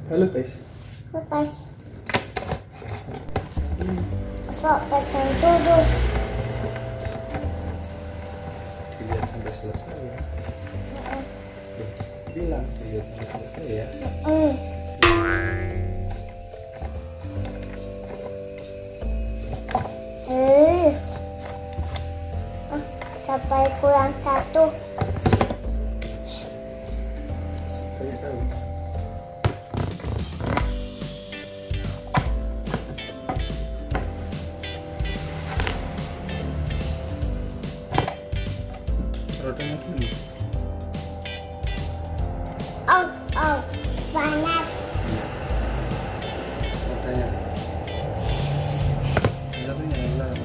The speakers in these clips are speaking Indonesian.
Halo guys. Lepas. Kok petang dulu. Dilihat sampai selesai ya. Bilang dilihat sampai selesai ya. Sampai kurang satu. Saya tahu. Rodanya dulu. Oh, panas. Rodanya. Rodanya hilang.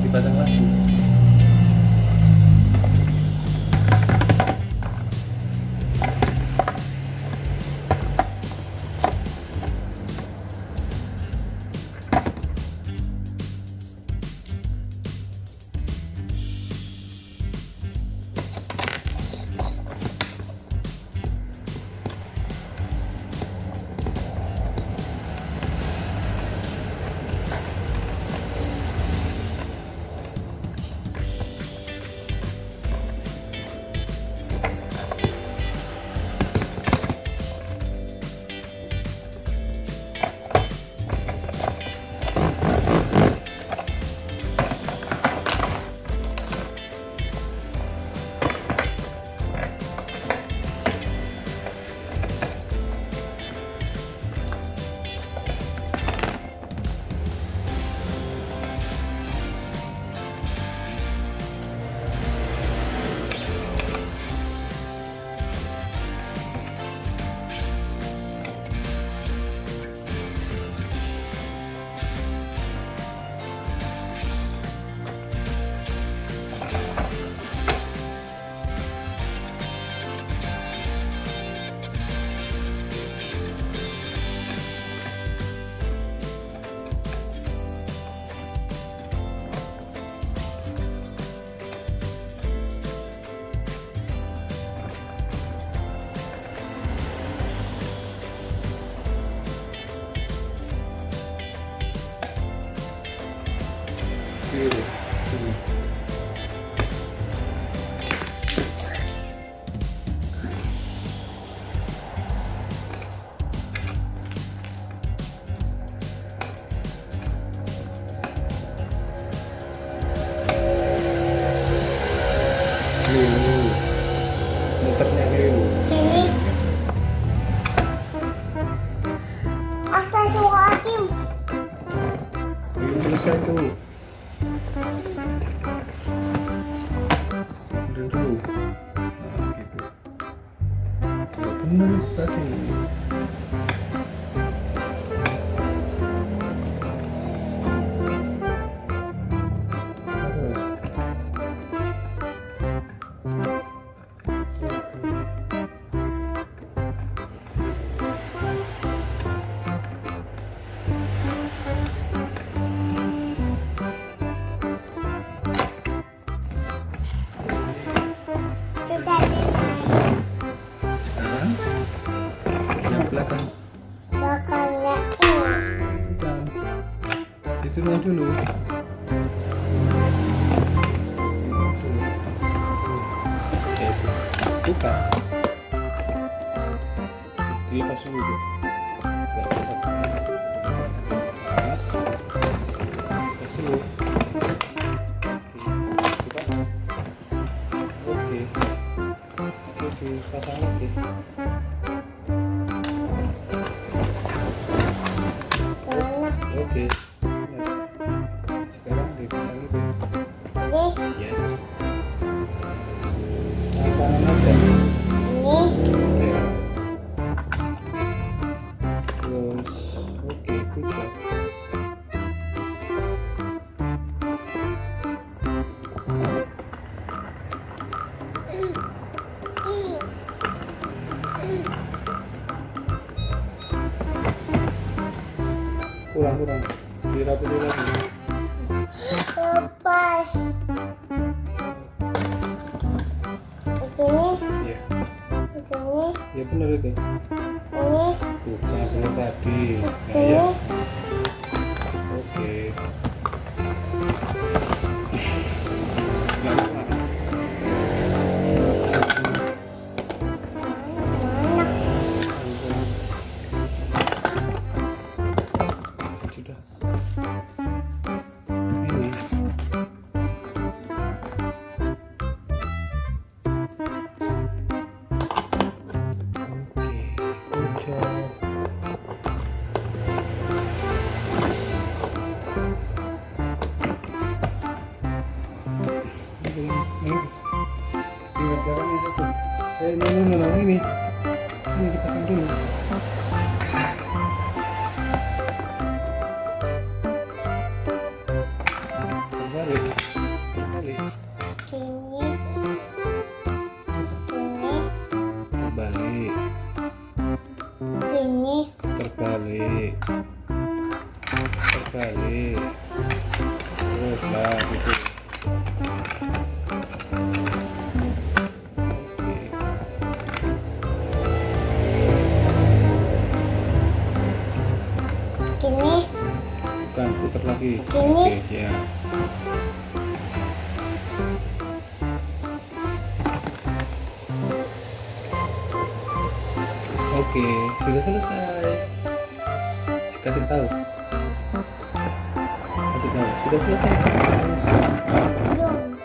Dipasang lagi. Kiri. Sini. Keliru. Muternya keliru. Ini. Astagfirullahaladzim. Belum selesai tuh. Udah dulu. Nah, gitu. Nggak bener tadi. Sudah bisa. Sekarang yang belakang. Belakangnya ini. Bukan. Itunya dulu. Oke, buka. Dilepas dulu tuh. Nggak bisa. Lepas. Lepas dulu. Oke, buka. Oke. Oke, pasang lagi. Mana? Oke. Sekarang dipasang itu. Ini. Yes. Tangan aja. Ini. Ya. Terus, oke, good job. Kurang. Dirapiin lagi. Lepas. Begini. Iya. Begini. Ya benar itu. ini, Bukan belum tadi. Nah, sini, ya. Oke. Nggak apa. mana? Sudah. Ini. Oke, good job. Ini belakangnya satu. Ini. Ini dipasang dulu. Terbalik. Terbalik. Ini, ini, Terbalik. ini, Terbalik. Terbalik. Terus lah gitu. Oke. gini, Bukan, putar lagi. Gini. Oke, ya. Oke, sudah selesai. Kasih tahu. Kasih tahu, sudah selesai. belum.